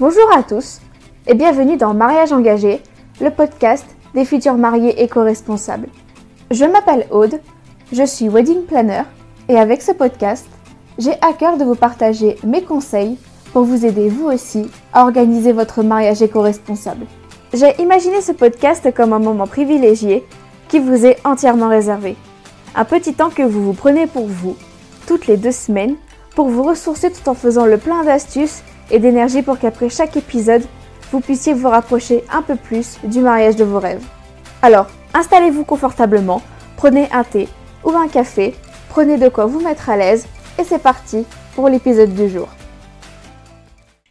Bonjour à tous et bienvenue dans Mariage engagé, le podcast des futurs mariés éco-responsables. Je m'appelle Aude, je suis wedding planner et avec ce podcast, j'ai à cœur de vous partager mes conseils pour vous aider vous aussi à organiser votre mariage éco-responsable. J'ai imaginé ce podcast comme un moment privilégié qui vous est entièrement réservé. Un petit temps que vous prenez pour vous, toutes les 2 semaines, pour vous ressourcer tout en faisant le plein d'astuces et d'énergie pour qu'après chaque épisode, vous puissiez vous rapprocher un peu plus du mariage de vos rêves. Alors, installez-vous confortablement, prenez un thé ou un café, prenez de quoi vous mettre à l'aise et c'est parti pour l'épisode du jour.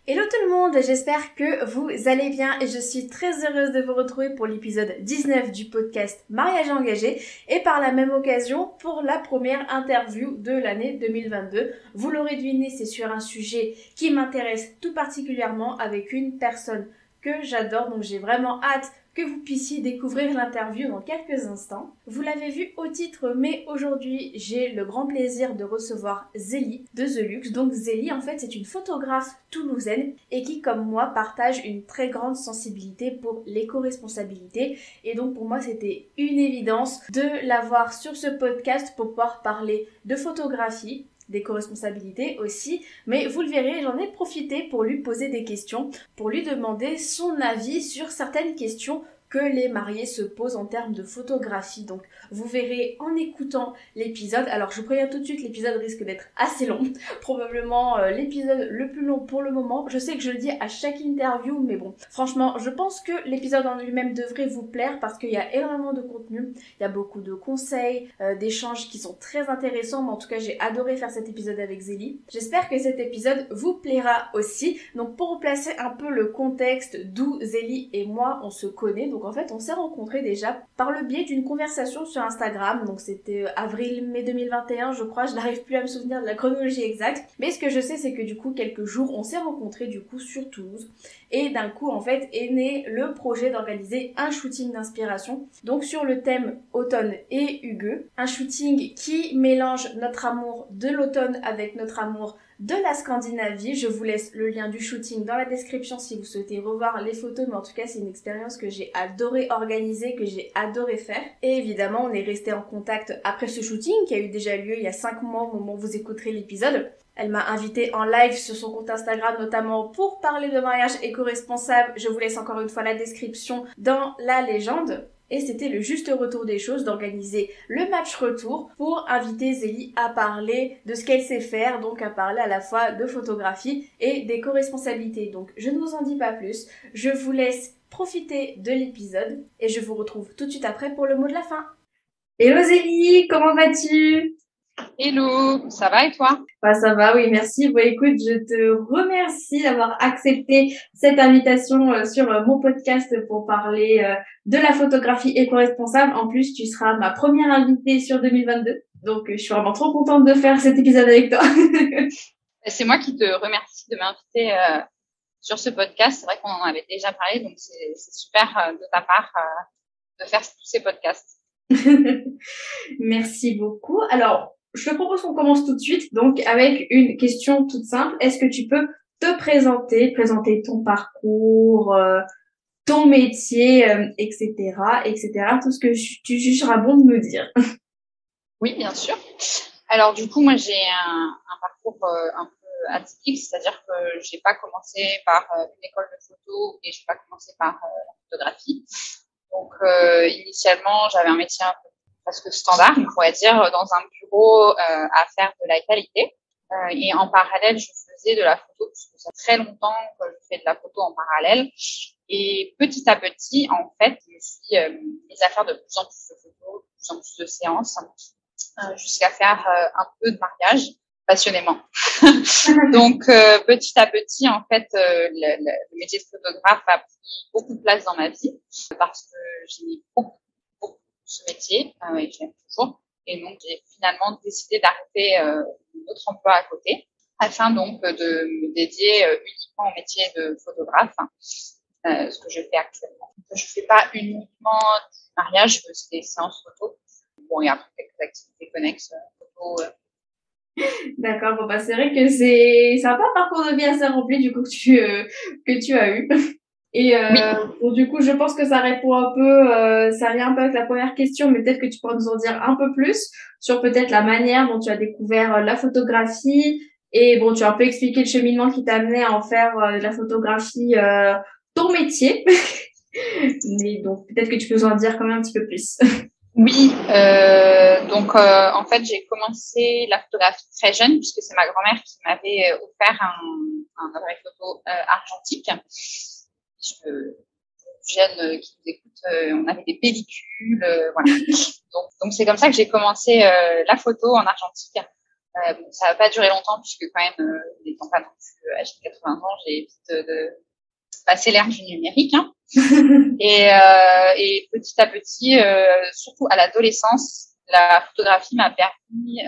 Hello tout le monde, j'espère que vous allez bien et je suis très heureuse de vous retrouver pour l'épisode 19 du podcast Mariage engagé et par la même occasion pour la première interview de l'année 2022. Vous l'aurez deviné, c'est sur un sujet qui m'intéresse tout particulièrement avec une personne que j'adore, donc j'ai vraiment hâte que vous puissiez découvrir l'interview dans quelques instants. Vous l'avez vu au titre, mais aujourd'hui, j'ai le grand plaisir de recevoir Zélie de The Luxe. Donc Zélie, en fait, c'est une photographe toulousaine et qui, comme moi, partage une très grande sensibilité pour l'éco-responsabilité. Et donc, pour moi, c'était une évidence de l'avoir sur ce podcast pour pouvoir parler de photographie, d'éco-responsabilité aussi, mais vous le verrez, j'en ai profité pour lui poser des questions, pour lui demander son avis sur certaines questions que les mariés se posent en termes de photographie. Donc vous verrez en écoutant l'épisode, alors je vous préviens tout de suite, l'épisode risque d'être assez long, probablement l'épisode le plus long pour le moment. Je sais que je le dis à chaque interview, mais bon, franchement, je pense que l'épisode en lui-même devrait vous plaire parce qu'il y a énormément de contenu, il y a beaucoup de conseils, d'échanges qui sont très intéressants, mais en tout cas j'ai adoré faire cet épisode avec Zélie. J'espère que cet épisode vous plaira aussi. Donc pour replacer un peu le contexte d'où Zélie et moi on se connaît, donc en fait on s'est rencontrés déjà par le biais d'une conversation sur Instagram, donc c'était avril-mai 2021 je crois, je n'arrive plus à me souvenir de la chronologie exacte, mais ce que je sais c'est que du coup quelques jours on s'est rencontrés du coup sur Toulouse et d'un coup en fait est né le projet d'organiser un shooting d'inspiration, donc sur le thème automne et hugueux, un shooting qui mélange notre amour de l'automne avec notre amour de la Scandinavie. Je vous laisse le lien du shooting dans la description si vous souhaitez revoir les photos, mais en tout cas c'est une expérience que j'ai adoré organiser, que j'ai adoré faire. Et évidemment on est resté en contact après ce shooting qui a eu déjà lieu il y a 5 mois au moment où vous écouterez l'épisode. Elle m'a invitée en live sur son compte Instagram notamment pour parler de mariage éco-responsable. Je vous laisse encore une fois la description dans la légende. Et c'était le juste retour des choses d'organiser le match retour pour inviter Zélie à parler de ce qu'elle sait faire, donc à parler à la fois de photographie et d'éco-responsabilité. Donc je ne vous en dis pas plus, je vous laisse profiter de l'épisode et je vous retrouve tout de suite après pour le mot de la fin. Hello Zélie, comment vas-tu ? Hello, ça va et toi? Bah, ça va, oui, merci. Bon, écoute, je te remercie d'avoir accepté cette invitation sur mon podcast pour parler de la photographie éco-responsable. En plus, tu seras ma première invitée sur 2022. Donc, je suis vraiment trop contente de faire cet épisode avec toi. C'est moi qui te remercie de m'inviter sur ce podcast. C'est vrai qu'on en avait déjà parlé, donc c'est super de ta part de faire tous ces podcasts. Merci beaucoup. Alors, je te propose qu'on commence tout de suite, donc avec une question toute simple. Est-ce que tu peux te présenter ton parcours, ton métier, etc., tout ce que tu jugeras bon de me dire. Oui, bien sûr. Alors du coup, moi j'ai un parcours un peu atypique, c'est-à-dire que j'ai pas commencé par une école de photo et j'ai pas commencé par la photographie. Donc initialement, j'avais un métier un peu presque standard, on pourrait dire, dans un bureau à faire de la qualité. Et en parallèle, je faisais de la photo, parce que ça fait très longtemps que je fais de la photo en parallèle. Et petit à petit, en fait, je me suis mise à faire de plus en plus de photos, de plus en plus de séances, jusqu'à faire un peu de mariage passionnément. Donc, petit à petit, en fait, le métier de photographe a pris beaucoup de place dans ma vie parce que j'ai beaucoup ce métier et je l'aime toujours. Et donc, j'ai finalement décidé d'arrêter notre emploi à côté afin donc de me dédier uniquement au métier de photographe, ce que je fais actuellement. Je fais pas uniquement du mariage, je fais des séances photo. Bon, et après quelques activités connexes, photo, D'accord, bon bah c'est vrai que c'est un peu un parcours de vie assez rempli du coup que tu as eu. Et Oui. bon, du coup, je pense que ça répond un peu, ça vient un peu avec la première question, mais peut-être que tu pourras nous en dire un peu plus sur peut-être la manière dont tu as découvert la photographie. Et bon, tu as un peu expliqué le cheminement qui t'a amené à en faire de la photographie ton métier. Mais donc, peut-être que tu peux nous en dire quand même un petit peu plus. Oui, donc en fait j'ai commencé la photographie très jeune puisque c'est ma grand-mère qui m'avait offert un appareil photo argentique. Je, jeunes qui nous écoutent, on avait des pellicules, voilà. Donc c'est comme ça que j'ai commencé la photo en argentique. Bon, ça n'a pas duré longtemps puisque quand même, n'étant pas non plus âgée de 80 ans, j'ai vite passé l'ère du numérique. Hein. Et petit à petit, surtout à l'adolescence, la photographie m'a permis,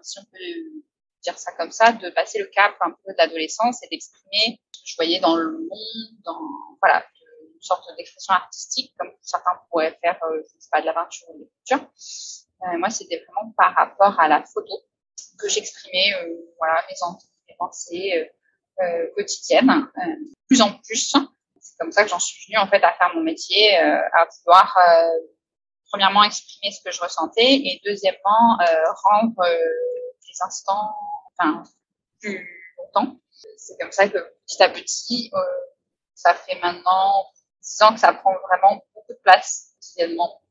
si on peut dire ça comme ça, de passer le cap un peu de l'adolescence et d'exprimer ce que je voyais dans le monde, dans voilà, une sorte d'expression artistique, comme certains pourraient faire, je ne sais pas, de la peinture ou de l'écriture. Moi, c'était vraiment par rapport à la photo que j'exprimais, voilà, mes envies, mes pensées quotidiennes, de plus en plus. C'est comme ça que j'en suis venue en fait à faire mon métier, à pouvoir premièrement exprimer ce que je ressentais et deuxièmement rendre les instants enfin plus longtemps. C'est comme ça que petit à petit, ça fait maintenant 10 ans que ça prend vraiment beaucoup de place quotidiennement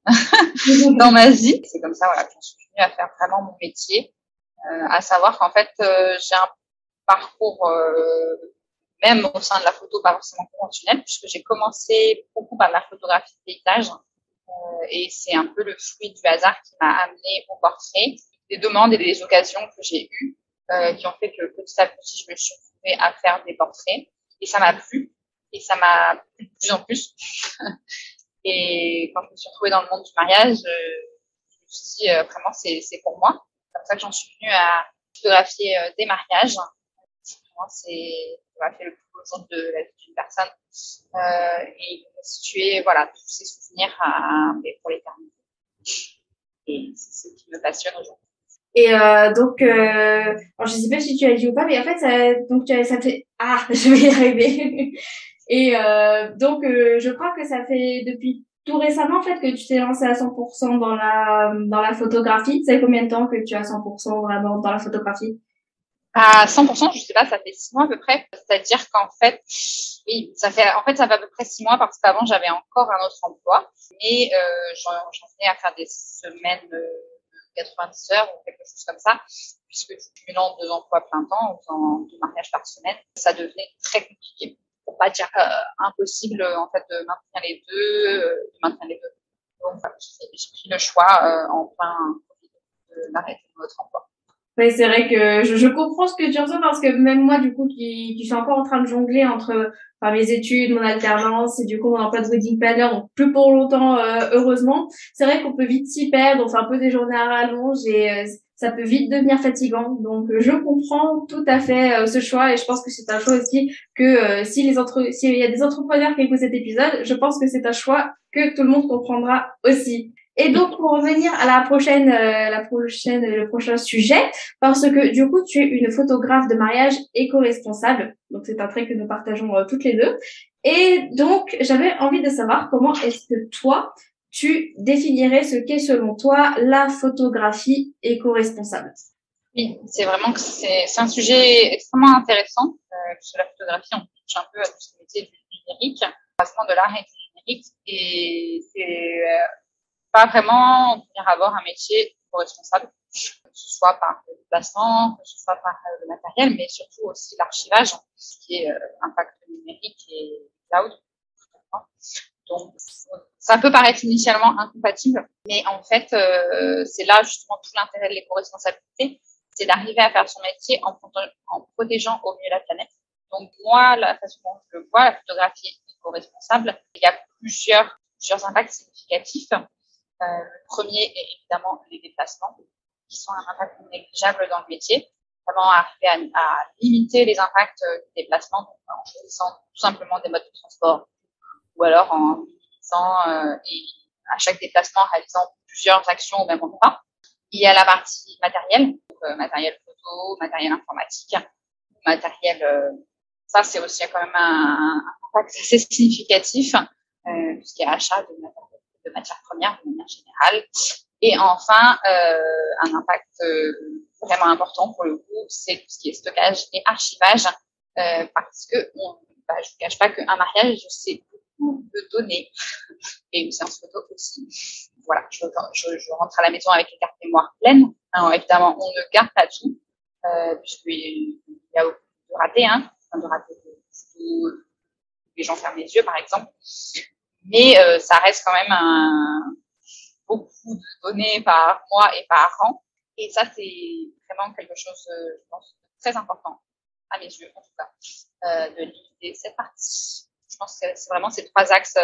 dans ma vie. C'est comme ça voilà, que j'en suis venue à faire vraiment mon métier, à savoir qu'en fait j'ai un parcours même au sein de la photo, pas forcément conventionnelle, puisque j'ai commencé beaucoup par la photographie de paysage. Et c'est un peu le fruit du hasard qui m'a amené au portrait, des demandes et des occasions que j'ai eues, qui ont fait que petit à petit, je me suis retrouvée à faire des portraits. Et ça m'a plu. Et ça m'a plu de plus en plus. Et quand je me suis retrouvée dans le monde du mariage, je me suis dit, vraiment, c'est pour moi. C'est comme ça que j'en suis venue à photographier des mariages. C'est ça fait le plus beau jour de la vie d'une personne et constituer voilà tous ces souvenirs pour l'éternité. Et c'est ce qui me passionne aujourd'hui. Et donc, alors je sais pas si tu as dit ou pas, mais en fait, ça fait je vais y arriver. Et donc, je crois que ça fait depuis tout récemment en fait que tu t'es lancé à 100% dans la photographie. Ça fait combien de temps que tu as 100% vraiment dans la photographie? À 100%, je sais pas, ça fait 6 mois à peu près. C'est-à-dire qu'en fait, oui, ça fait à peu près 6 mois parce qu'avant j'avais encore un autre emploi, mais j'en venais à faire des semaines de 90 heures ou quelque chose comme ça, puisque cumulant 2 emplois plein temps, en faisant 2 mariages par semaine, ça devenait très compliqué, pour pas dire impossible en fait de maintenir les deux. Donc voilà, j'ai pris le choix en plein Covid d'arrêter notre emploi. Oui, c'est vrai que je comprends ce que tu ressens parce que même moi, du coup, qui suis encore en train de jongler entre enfin, mes études, mon alternance et du coup mon emploi de wedding planner, donc plus pour longtemps, heureusement. C'est vrai qu'on peut vite s'y perdre, on fait un peu des journées à rallonge et ça peut vite devenir fatigant. Donc, je comprends tout à fait ce choix et je pense que c'est un choix aussi que s'il y a des entrepreneurs qui écoutent cet épisode, je pense que c'est un choix que tout le monde comprendra aussi. Et donc, pour revenir à le prochain sujet, parce que du coup, tu es une photographe de mariage éco-responsable. Donc, c'est un trait que nous partageons toutes les deux. Et donc, j'avais envie de savoir comment est-ce que toi, tu définirais ce qu'est selon toi la photographie éco-responsable. Oui, c'est vraiment que c'est un sujet extrêmement intéressant, puisque la photographie, on touche un peu à tout ce métier du numérique, passement de l'art et du numérique, et c'est pas vraiment venir avoir un métier responsable, que ce soit par le déplacement, que ce soit par le matériel, mais surtout aussi l'archivage, qui est impact numérique et cloud. Donc, ça peut paraître initialement incompatible, mais en fait, c'est là justement tout l'intérêt de l'éco-responsabilité, c'est d'arriver à faire son métier en protégeant au mieux la planète. Donc moi, la façon dont je le vois, la photographie éco-responsable, il y a plusieurs impacts significatifs. Le premier est évidemment les déplacements, qui sont un impact non négligeable dans le métier. Vraiment arriver à limiter les impacts du déplacement en choisissant tout simplement des modes de transport ou alors en utilisant et à chaque déplacement en réalisant plusieurs actions au même endroit. Il y a la partie matérielle, donc matériel photo, photo, matériel informatique, matériel, ça c'est aussi quand même un impact assez significatif, tout ce qui est achat de matières premières de manière générale. Et enfin, un impact vraiment important pour le coup, c'est tout ce qui est stockage et archivage, parce que je vous cache pas qu'un mariage, c'est beaucoup de données, et une séance photo aussi. Voilà, je rentre à la maison avec les cartes mémoire pleines. Alors, évidemment, on ne garde pas tout, puisqu'il y a beaucoup de ratés, de ratés de photos, les gens ferment les yeux, par exemple. Mais ça reste quand même beaucoup de données par mois et par an. Et ça, c'est vraiment quelque chose, je pense, de très important, à mes yeux, en tout cas, de limiter cette partie. Je pense que c'est vraiment ces 3 axes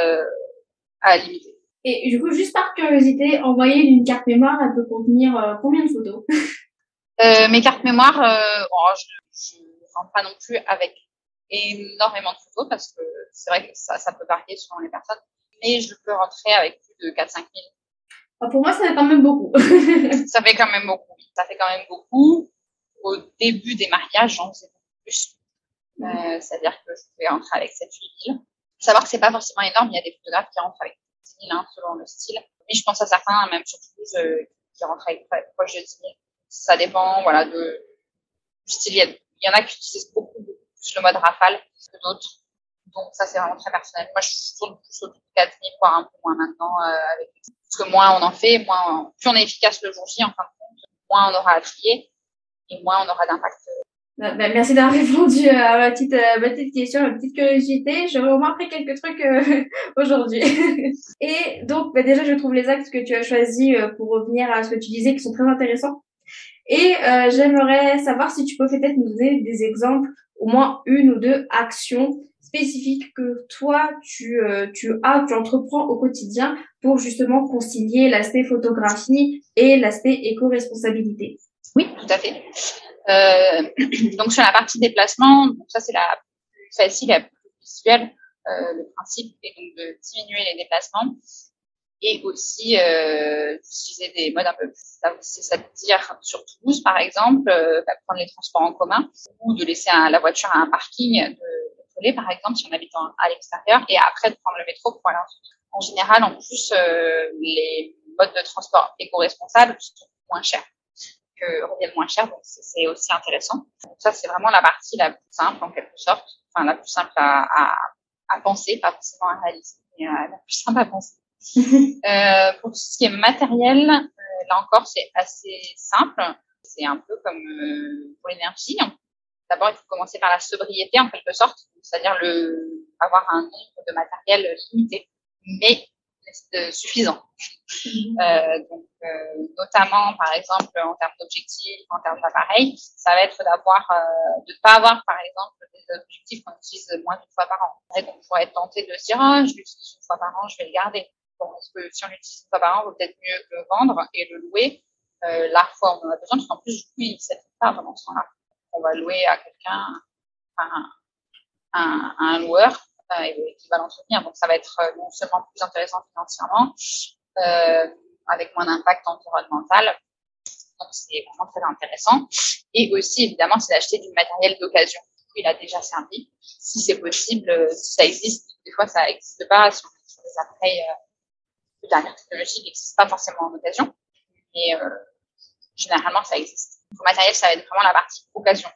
à limiter. Et du coup, juste par curiosité, en moyenne, une carte mémoire, elle peut contenir combien de photos? Mes cartes mémoire, je rentre pas non plus avec énormément de photos parce que c'est vrai que ça peut varier selon les personnes, mais je peux rentrer avec plus de 4-5 000. Pour moi, ça fait quand même beaucoup. Ça fait quand même beaucoup, oui. Ça fait quand même beaucoup. Au début des mariages, j'en faisais beaucoup plus. C'est-à-dire que je pouvais rentrer avec 7-8 000. Faut savoir que c'est pas forcément énorme. Il y a des photographes qui rentrent avec 10 000, selon le style. Mais je pense à certains, même sur Toulouse, qui rentrent avec proche de 10 000. Ça dépend, voilà, du style. Il y en a qui utilisent beaucoup plus le mode rafale que d'autres. Donc ça, c'est vraiment très personnel. Moi, je tourne plus autour de 4 000, voire un peu moins maintenant, parce que moins on en fait, plus on est efficace le jour J, en fin de compte, moins on aura à trier et moins on aura d'impact. Merci d'avoir répondu à ma petite question, ma petite curiosité. J'aurais au moins appris quelques trucs aujourd'hui. Et donc, déjà, je trouve les axes que tu as choisis pour revenir à ce que tu disais qui sont très intéressants. Et j'aimerais savoir si tu peux peut-être nous donner des exemples, au moins 1 ou 2 actions spécifiques que toi, tu entreprends au quotidien pour justement concilier l'aspect photographie et l'aspect éco-responsabilité. Oui, tout à fait. Donc, sur la partie déplacement, donc ça, c'est la plus facile, la plus visuelle. Le principe est donc de diminuer les déplacements et aussi d'utiliser des modes un peu plus, c'est-à-dire sur Toulouse, par exemple, prendre les transports en commun ou de laisser la voiture à un parking, de coller, par exemple, si on habite à l'extérieur, et après de prendre le métro pour aller en général, en plus, les modes de transport éco-responsables sont moins chers. Reviennent moins cher, donc c'est aussi intéressant. Donc ça, c'est vraiment la partie la plus simple, en quelque sorte, enfin la plus simple à penser, pas forcément à réaliser, mais la plus simple à penser. Pour tout ce qui est matériel, là encore, c'est assez simple. C'est un peu comme pour l'énergie. D'abord, il faut commencer par la sobriété, en quelque sorte, c'est-à-dire avoir un nombre de matériel limité, mais suffisant. Notamment, par exemple, en termes d'objectifs, en termes d'appareils, ça va être de ne pas avoir, par exemple, des objectifs qu'on utilise moins d'une fois par an. Et donc, on pourrait être tenté de se dire, je l'utilise une fois par an, je vais le garder. Bon, est-ce que si on l'utilise une fois par an, il vaut peut-être mieux le vendre et le louer la fois où on en a besoin, parce qu'en plus, du coup, il ne s'attend pas pendant ce temps-là. On va louer à quelqu'un, un loueur, qui va l'entretenir. Donc, ça va être non seulement plus intéressant financièrement, avec moins d'impact environnemental. Donc, c'est vraiment très intéressant. Et aussi, évidemment, c'est d'acheter du matériel d'occasion. Il a déjà servi. Si c'est possible, si ça existe, des fois, ça n'existe pas. Sur les appareils de dernière technologie, il n'existe pas forcément en occasion. Mais généralement, ça existe. Le matériel, ça va être vraiment la partie occasion.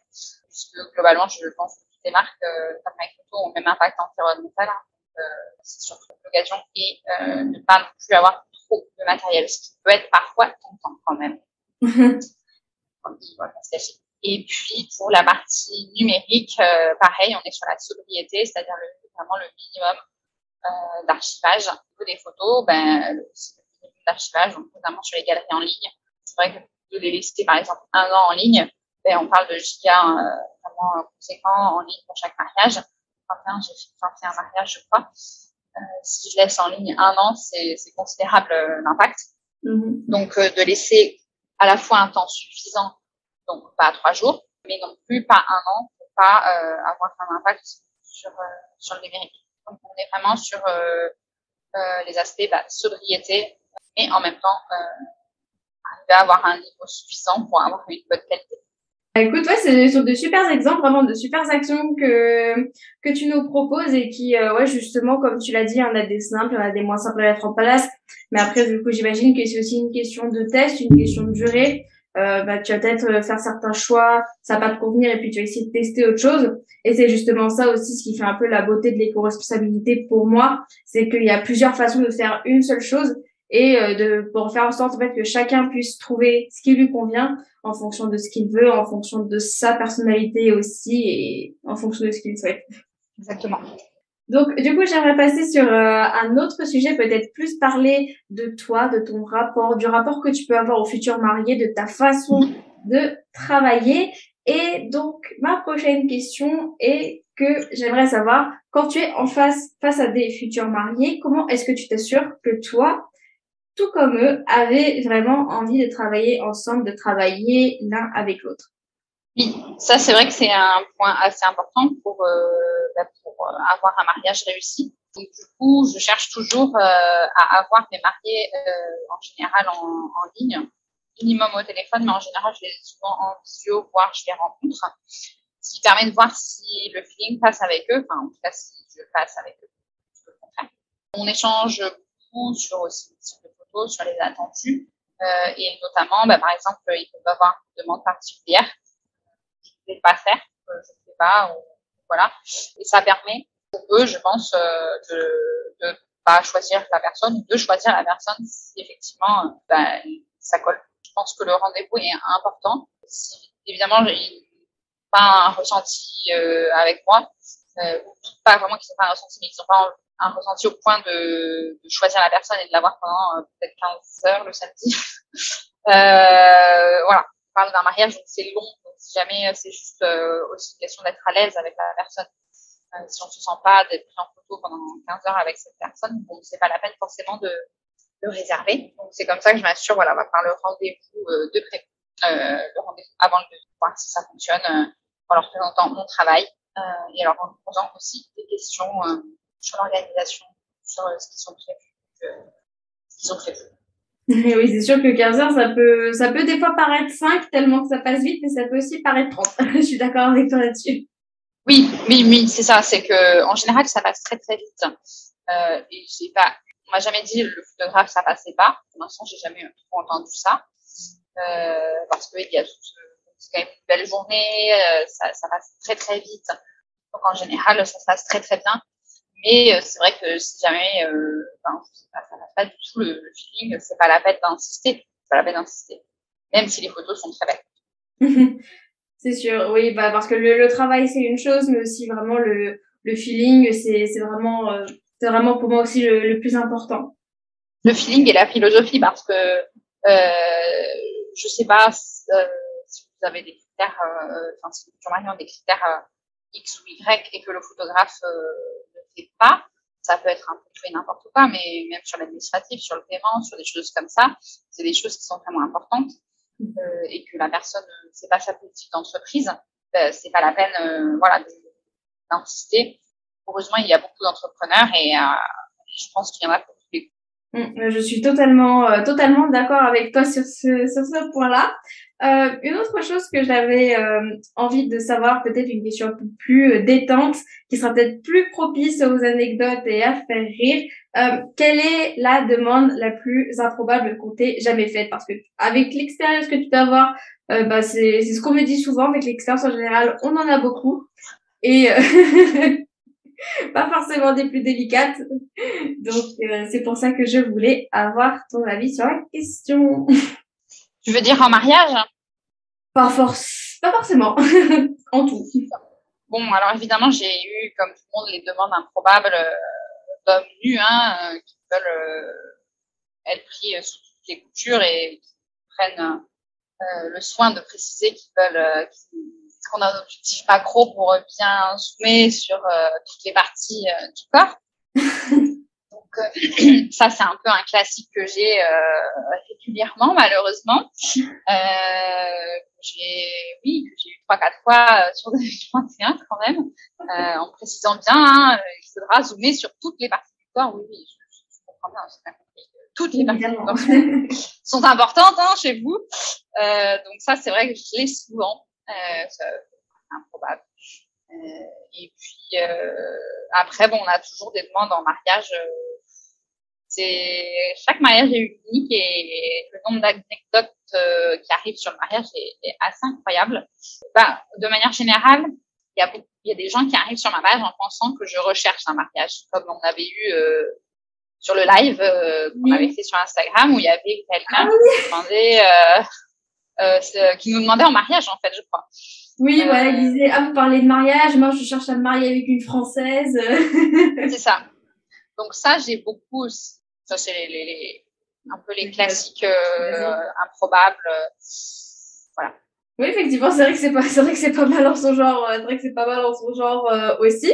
Puisque globalement, je pense que toutes les marques d'appareils photo ont le même impact environnemental. C'est surtout l'occasion et ne pas non plus avoir trop de matériel, ce qui peut être parfois tentant quand même. Et puis pour la partie numérique, pareil, on est sur la sobriété, c'est-à-dire vraiment le minimum d'archivage. Au niveau des photos, le minimum d'archivage, donc notamment sur les galeries en ligne. C'est vrai que de les laisser par exemple 1 an en ligne, on parle de gigas vraiment conséquents en ligne pour chaque mariage. J'ai fait 21 mariages, je crois. Si je laisse en ligne 1 an, c'est considérable l'impact. Donc, de laisser à la fois un temps suffisant, donc pas 3 jours, mais non plus pas 1 an pour pas avoir un impact sur le numérique. Donc, on est vraiment sur les aspects sobriété, mais en même temps arriver à avoir un niveau suffisant pour avoir une bonne qualité. Écoute, ouais, c'est sur de super exemples, vraiment de super actions que tu nous proposes et qui, ouais, justement, comme tu l'as dit, il y en a des simples, il y en a des moins simples à mettre en place. Mais après, du coup, j'imagine que c'est aussi une question de test, une question de durée. Tu vas peut-être faire certains choix, ça va pas te convenir et puis tu vas essayer de tester autre chose. Et c'est justement ça aussi ce qui fait un peu la beauté de l'éco-responsabilité pour moi, c'est qu'il y a plusieurs façons de faire une seule chose et pour faire en sorte en fait que chacun puisse trouver ce qui lui convient en fonction de ce qu'il veut, en fonction de sa personnalité aussi et en fonction de ce qu'il souhaite. Exactement. Donc, du coup, j'aimerais passer sur un autre sujet, peut-être plus parler de toi, de ton rapport, du rapport que tu peux avoir au futur marié, de ta façon de travailler. Et donc, ma prochaine question est que j'aimerais savoir, quand tu es face à des futurs mariés, comment est-ce que tu t'assures que toi, tout comme eux, avaient vraiment envie de travailler ensemble, de travailler l'un avec l'autre? Oui, ça c'est vrai que c'est un point assez important pour avoir un mariage réussi. Donc, du coup, je cherche toujours à avoir mes mariés en général en ligne, minimum au téléphone, mais en général je les ai souvent en visio, voire je les rencontre, ce qui permet de voir si le feeling passe avec eux, enfin en tout cas si je passe avec eux. On échange beaucoup sur aussi le type de photos, sur les attendus, et notamment, par exemple, ils peuvent avoir une demande particulière. Je ne vais pas faire, je ne sais pas, voilà. Et ça permet pour eux, je pense, de pas choisir la personne, de choisir la personne si effectivement ça colle. Je pense que le rendez-vous est important. Si évidemment ils n'ont pas un ressenti avec moi, pas vraiment qu'ils n'ont pas un ressenti, mais qu'ils n'ont pas un ressenti au point de choisir la personne et de l'avoir pendant peut-être 15 heures le samedi. Voilà, on parle d'un mariage, donc c'est long. Donc si jamais c'est juste aussi une question d'être à l'aise avec la personne. Si on se sent pas d'être pris en photo pendant 15 heures avec cette personne, bon, c'est pas la peine forcément de réserver. Donc c'est comme ça que je m'assure, voilà, on va faire le rendez-vous de prévu, le rendez-vous avant le devis, voir si ça fonctionne, en leur présentant mon travail et en leur posant aussi des questions sur l'organisation, sur ce qu'ils ont prévu. Oui, c'est sûr que 15 heures, ça peut des fois paraître 5 tellement que ça passe vite, mais ça peut aussi paraître 30. Je suis d'accord avec toi là-dessus. Oui, c'est ça. C'est que en général, ça passe très très vite. Et on m'a jamais dit le photographe ça passait pas. Pour l'instant, j'ai jamais trop entendu ça parce qu'il y a c'est quand même une belle journée, ça passe très très vite. Donc en général, ça se passe très très bien. Mais c'est vrai que si jamais, je sais pas, ça passe pas du tout le feeling, c'est pas la peine d'insister. C'est pas la peine d'insister, même si les photos sont très belles. C'est sûr, oui, parce que le travail c'est une chose, mais aussi vraiment le feeling, c'est vraiment pour moi aussi le plus important. Le feeling et la philosophie, parce que je sais pas si vous avez des critères, si vous avez des critères X ou Y et que le photographe ne fait pas, ça peut être un peu tout et n'importe quoi, mais même sur l'administratif, sur le paiement, sur des choses comme ça, c'est des choses qui sont vraiment importantes. Et que la personne c'est pas sa politique d'entreprise, c'est pas la peine d'insister. Heureusement, il y a beaucoup d'entrepreneurs et je pense qu'il y en a pour tous les coups. Je suis totalement d'accord avec toi sur ce point-là. Une autre chose que j'avais envie de savoir, peut-être une question un peu plus détente, qui sera peut-être plus propice aux anecdotes et à faire rire. Quelle est la demande la plus improbable qu'on t'ait jamais faite? Parce que avec l'expérience que tu peux avoir, c'est ce qu'on me dit souvent, avec l'expérience en général, on en a beaucoup. Et pas forcément des plus délicates. Donc, c'est pour ça que je voulais avoir ton avis sur la question. Tu veux dire en mariage? Pas forcément. En tout. Bon, alors évidemment, j'ai eu, comme tout le monde, les demandes improbables d'hommes nus qui veulent être pris sous toutes les coutures et qui prennent le soin de préciser qu'ils veulent qu'on a un objectif macro pour bien zoomer sur toutes les parties du corps. Donc ça, c'est un peu un classique que j'ai régulièrement, malheureusement. J'ai eu 3-4 fois sur 2021 quand même, en précisant bien, il faudra zoomer sur toutes les parties du corps. Oui, je comprends bien, j'ai bien compris. Toutes les parties du corps sont importantes chez vous. Donc ça, c'est vrai que je l'ai souvent. C'est improbable. Et puis après, bon, on a toujours des demandes en mariage. Chaque mariage est unique et le nombre d'anecdotes qui arrivent sur le mariage est assez incroyable. Bah, de manière générale, il y a des gens qui arrivent sur ma page en pensant que je recherche un mariage, comme on avait eu sur le live qu'on avait fait sur Instagram où il y avait quelqu'un qui nous demandait en mariage, en fait, je crois. Oui, voilà, il disait, vous parlez de mariage, moi je cherche à me marier avec une Française. C'est ça. Donc ça, j'ai beaucoup aussi. Ça, c'est un peu les classiques improbables. Voilà. Oui, effectivement, c'est vrai que c'est pas mal en son genre. C'est vrai que c'est pas mal en son genre aussi.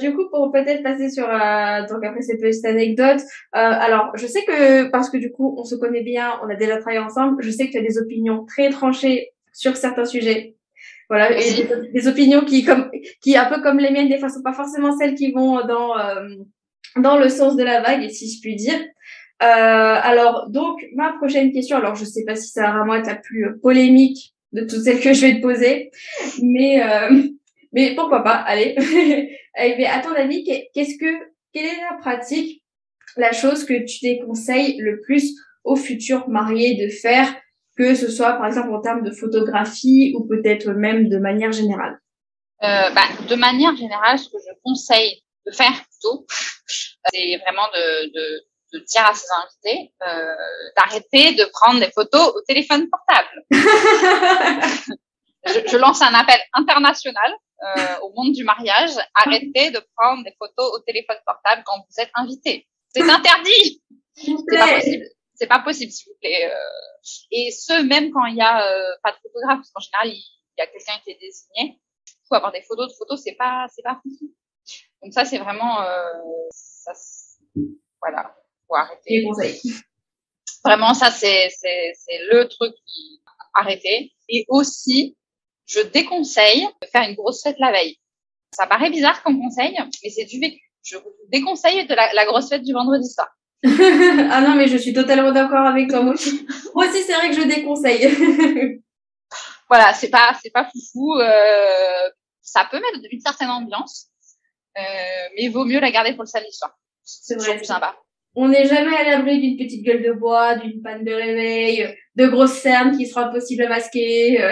Du coup, pour peut-être passer sur donc après cette petite anecdote, alors je sais que parce que du coup on se connaît bien, on a déjà travaillé ensemble, je sais que tu as des opinions très tranchées sur certains sujets. Voilà, et des opinions qui un peu comme les miennes, des fois sont pas forcément celles qui vont dans le sens de la vague, si je puis dire. Alors donc ma prochaine question, alors je sais pas si ça va vraiment être la plus polémique de toutes celles que je vais te poser, mais pourquoi pas, allez. Mais à ton avis, quelle est la pratique, la chose que tu déconseilles le plus aux futurs mariés de faire, que ce soit par exemple en termes de photographie ou peut-être même de manière générale? De manière générale, ce que je conseille de faire plutôt, c'est vraiment de dire à ses invités d'arrêter de prendre des photos au téléphone portable. Je lance un appel international au monde du mariage. Arrêtez de prendre des photos au téléphone portable quand vous êtes invité. C'est interdit. C'est pas possible. C'est pas possible, s'il vous plaît. Et ce, même quand il y a pas de photographe, parce qu'en général, il y a quelqu'un qui est désigné. Faut avoir des photos de photos, c'est pas fou. Donc ça, c'est vraiment, voilà, faut arrêter. Les conseils. Vraiment, ça, c'est le truc arrêter. Et aussi, je déconseille de faire une grosse fête la veille. Ça paraît bizarre comme conseil, mais c'est du vécu. Je vous déconseille de la grosse fête du vendredi soir. Ah non, mais je suis totalement d'accord avec toi. Moi aussi, c'est vrai que je déconseille. Voilà, c'est pas foufou. Ça peut mettre une certaine ambiance, mais il vaut mieux la garder pour le samedi soir. C'est toujours plus sympa. On n'est jamais à l'abri d'une petite gueule de bois, d'une panne de réveil, de grosses cernes qui seront impossibles à masquer.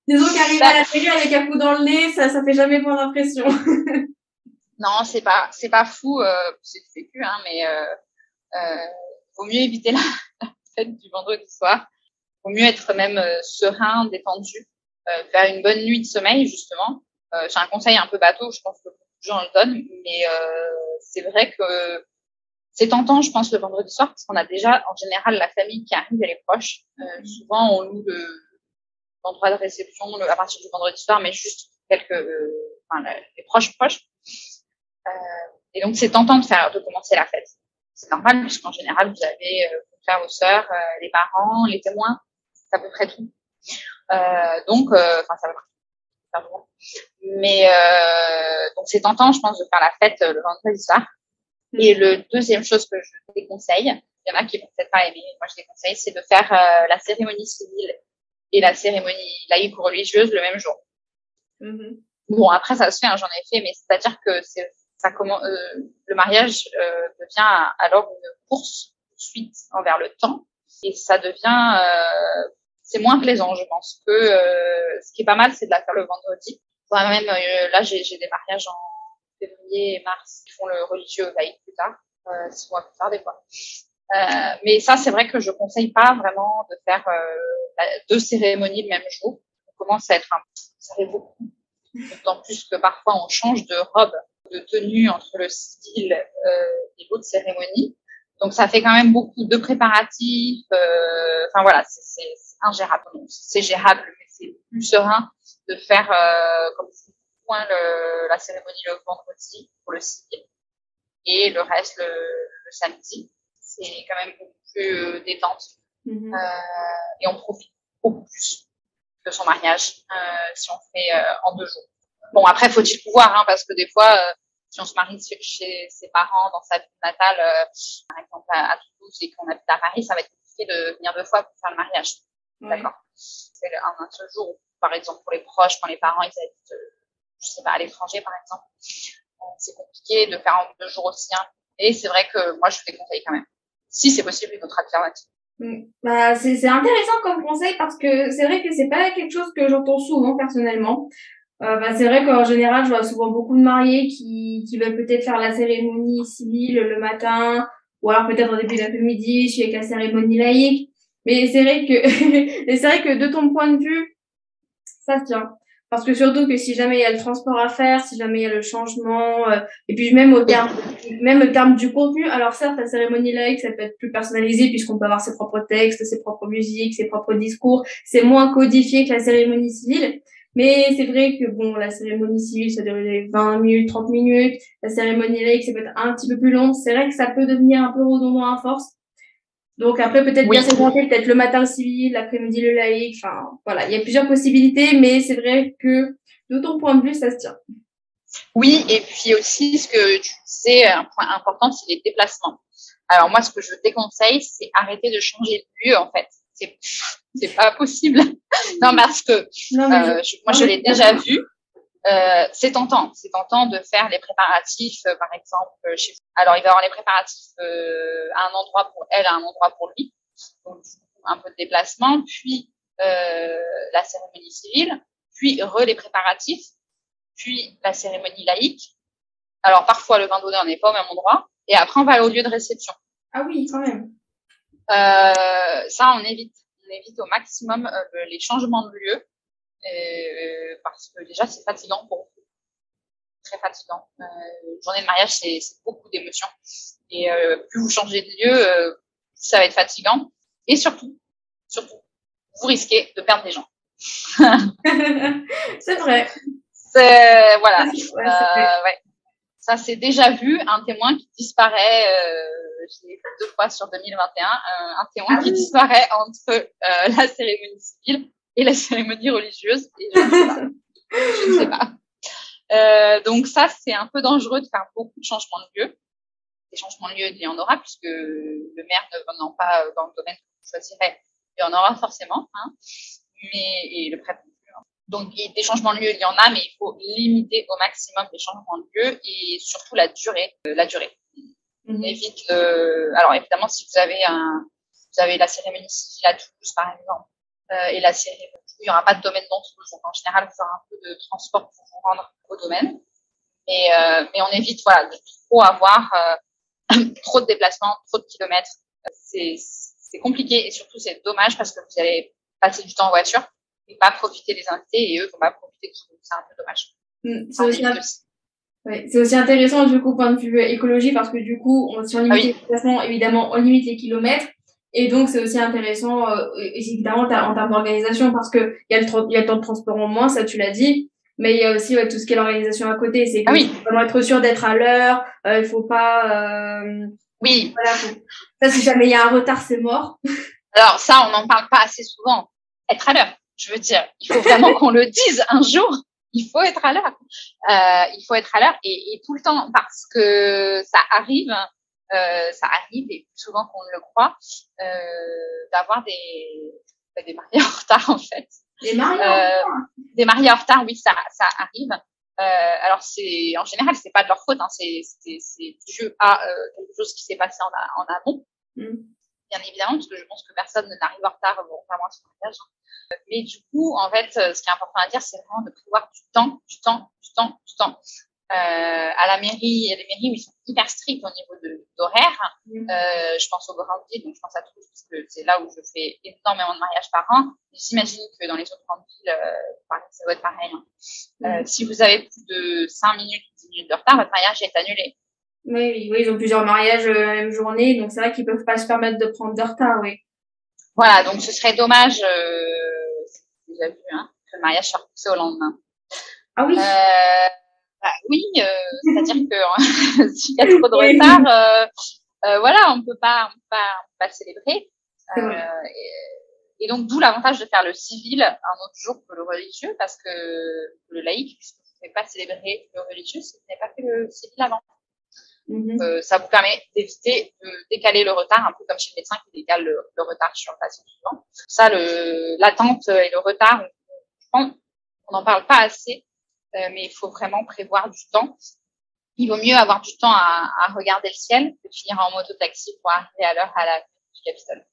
Disons qu'arriver à la télé avec un coup dans le nez, ça fait jamais bonne impression. Non, c'est pas fou, c'est du vécu, hein, mais vaut mieux éviter la fête du vendredi soir. Vaut mieux être même serein, détendu, faire une bonne nuit de sommeil, justement. C'est un conseil un peu bateau, je pense que beaucoup de gens le donnent, mais c'est vrai que c'est tentant, je pense, le vendredi soir, parce qu'on a déjà, en général, la famille qui arrive et les proches. Souvent, on loue l'endroit de réception à partir du vendredi soir, mais juste les proches. Et donc, c'est tentant de commencer la fête. C'est normal, puisqu'en général, vous avez vos frères, vos sœurs, les parents, les témoins, c'est à peu près tout. Donc, ça va faire du bon. Mais donc, c'est tentant, je pense, de faire la fête le vendredi soir. Et le deuxième chose que je déconseille, il y en a qui vont peut-être pas aimer, moi je déconseille, c'est de faire la cérémonie civile et la cérémonie laïque ou religieuse le même jour. Mm-hmm. Bon, après ça se fait, hein, j'en ai fait, mais c'est-à-dire que le mariage devient alors une course-poursuite envers le temps, et ça devient, c'est moins plaisant, je pense, que ce qui est pas mal, c'est de la faire le vendredi. Enfin, même là, j'ai des mariages en février et mars, ils font le religieux laïque plus tard, 6 mois plus tard des fois. Mais ça, c'est vrai que je conseille pas vraiment de faire 2 cérémonies le même jour. On commence à être ça fait beaucoup. D'autant plus que parfois on change de robe, de tenue entre le civil et l'autre cérémonie. Donc ça fait quand même beaucoup de préparatifs. Enfin voilà, c'est ingérable. C'est gérable, mais c'est plus serein de faire comme la cérémonie le vendredi pour le civil et le reste le samedi. C'est quand même beaucoup plus détente. Et on profite beaucoup plus de son mariage si on fait en 2 jours. Bon, après, faut-il pouvoir, hein, parce que des fois, si on se marie chez ses parents dans sa ville natale, par exemple à Toulouse, et qu'on habite à Paris, ça va être compliqué de venir 2 fois pour faire le mariage. D'accord. C'est un seul jour où, par exemple, pour les proches, quand les parents, ils habitent, je sais pas, à l'étranger, par exemple, c'est compliqué de faire en 2 jours aussi, hein. Et c'est vrai que moi, je vous déconseille quand même. Si c'est possible, une autre alternative. Bah, c'est intéressant comme conseil parce que c'est vrai que c'est pas quelque chose que j'entends souvent personnellement. Bah, c'est vrai qu'en général, je vois souvent beaucoup de mariés qui veulent peut-être faire la cérémonie civile le matin, ou alors peut-être en début d'après-midi, avec la cérémonie laïque. Mais c'est vrai que, et c'est vrai que de ton point de vue, ça se tient. Parce que surtout que si jamais il y a le transport à faire, si jamais il y a le changement, et puis même au terme du contenu, alors certes, la cérémonie laïque, ça peut être plus personnalisé puisqu'on peut avoir ses propres textes, ses propres musiques, ses propres discours. C'est moins codifié que la cérémonie civile. Mais c'est vrai que bon, la cérémonie civile, ça dure 20 minutes, 30 minutes. La cérémonie laïque, ça peut être un petit peu plus long. C'est vrai que ça peut devenir un peu redondant à force. Donc après, peut-être bien segmenter, peut-être le matin le civil, l'après-midi le laïque. Enfin, voilà, il y a plusieurs possibilités, mais c'est vrai que de ton point de vue, ça se tient. Oui, et puis aussi, ce que tu disais, un point important, c'est les déplacements. Alors moi, ce que je déconseille, c'est arrêter de changer de lieu, en fait. C'est pas possible. Non, parce que moi, je l'ai déjà vu. C'est tentant de faire les préparatifs, par exemple, alors il va y avoir les préparatifs à un endroit pour elle, à un endroit pour lui, donc un peu de déplacement, puis la cérémonie civile, puis les préparatifs, puis la cérémonie laïque. Alors parfois le vin donné, on n'est pas au même endroit, et après on va au lieu de réception. Ah oui, quand même. Ça on évite au maximum les changements de lieu. Parce que déjà c'est fatigant pour vous, très fatigant. Une journée de mariage c'est beaucoup d'émotions et plus vous changez de lieu, plus ça va être fatigant et surtout vous risquez de perdre des gens. C'est vrai. Voilà. Ouais. Ça c'est déjà vu, un témoin qui disparaît. Je l'ai vu 2 fois sur 2021, un témoin qui disparaît entre la cérémonie civile et la cérémonie religieuse. Et je ne sais pas. Donc ça, c'est un peu dangereux de faire beaucoup de changements de lieu. Des changements de lieu, il y en aura, puisque le maire ne venant pas dans le domaine que vous choisirez, il y en aura forcément. Hein. Et le prêtre non plus. Hein. Donc des changements de lieu, il y en a, mais il faut limiter au maximum les changements de lieu et surtout la durée. On évite alors évidemment, si vous avez la cérémonie civile à Toulouse, par exemple, et la cérémonie, il n'y aura pas de domaine dans Toulouse. Donc, en général, vous aurez un peu de transport pour vous rendre au domaine. Mais on évite, voilà, de trop avoir trop de déplacements, trop de kilomètres. C'est compliqué et surtout, c'est dommage parce que vous allez passer du temps en voiture et pas profiter des invités et eux vont pas profiter de vous. C'est un peu dommage. C'est aussi intéressant du coup point de vue écologie parce que du coup si on limite les déplacements, évidemment on limite les kilomètres et donc c'est aussi intéressant évidemment en termes d'organisation parce que il y a le temps de transport en moins, ça tu l'as dit, mais il y a aussi tout ce qui est l'organisation à côté, c'est que il faut vraiment être sûr d'être à l'heure, il faut pas voilà, ça si jamais il y a un retard c'est mort. Alors ça on n'en parle pas assez souvent, être à l'heure, je veux dire, il faut vraiment qu'on le dise un jour. Il faut être à l'heure. Et tout le temps parce que ça arrive et plus souvent qu'on ne le croit, d'avoir des mariés en retard en fait. Des mariés en retard, oui, ça arrive. Alors en général c'est pas de leur faute, hein, c'est dû à quelque chose qui s'est passé en amont. Bien évidemment, parce que je pense que personne n'arrive en retard vraiment à son mariage. Mais du coup, en fait, ce qui est important à dire, c'est vraiment de prévoir du temps. À la mairie, il y a des mairies où ils sont hyper stricts au niveau d'horaire. Je pense aux grandes villes, donc je pense à Toulouse, parce que c'est là où je fais énormément de mariages par an. Et j'imagine que dans les autres grandes villes, ça doit être pareil. Hein. Si vous avez plus de 5 minutes ou 10 minutes de retard, votre mariage est annulé. Oui, ils ont plusieurs mariages la même journée, donc c'est vrai qu'ils peuvent pas se permettre de prendre de retard, oui. Voilà, donc ce serait dommage, c'est déjà vu, hein, que le mariage soit repoussé au lendemain. Ah oui. Oui, c'est-à-dire que s'il y a trop de retard, voilà, on peut pas célébrer. Et donc d'où l'avantage de faire le civil un autre jour que le religieux, parce que le laïque, puisque vous ne pouvez pas célébrer le religieux si vous n'avez pas fait le civil avant. Ça vous permet d'éviter de décaler le retard, un peu comme chez le médecin qui décale le retard sur le patient suivant. Ça, l'attente et le retard, je pense, on n'en parle pas assez, mais il faut vraiment prévoir du temps. Il vaut mieux avoir du temps à regarder le ciel que de finir en moto-taxi pour arriver à l'heure à la du Capitole.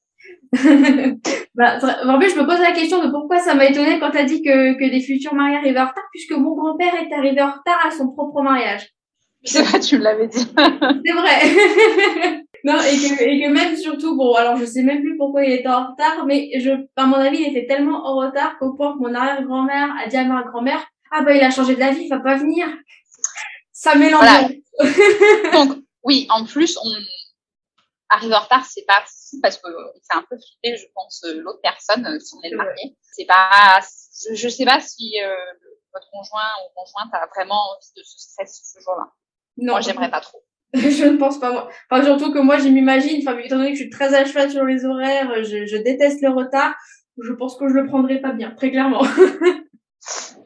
En fait, je me pose la question de pourquoi ça m'a étonnée quand tu as dit que des futurs mariés arrivaient en retard, puisque mon grand-père est arrivé en retard à son propre mariage. C'est vrai, tu me l'avais dit. C'est vrai. Non, et que même surtout, bon, alors je sais même plus pourquoi il était en retard, mais à mon avis, il était tellement en retard qu'au point que mon arrière-grand-mère a dit à ma grand-mère, ah bah, il a changé d'avis, il va pas venir. Ça mélange. Voilà. Donc, oui, en plus, arriver en retard, c'est pas fou parce que c'est un peu flippé, je pense, l'autre personne, si on est le marié. C'est pas, je sais pas si votre conjoint ou conjointe a vraiment envie de se stresser ce jour-là. Non. Moi, j'aimerais pas trop. Je ne pense pas, moi. Enfin, surtout que moi, je m'imagine, étant donné que je suis très à cheval sur les horaires, je déteste le retard, je pense que je le prendrai pas bien, très clairement.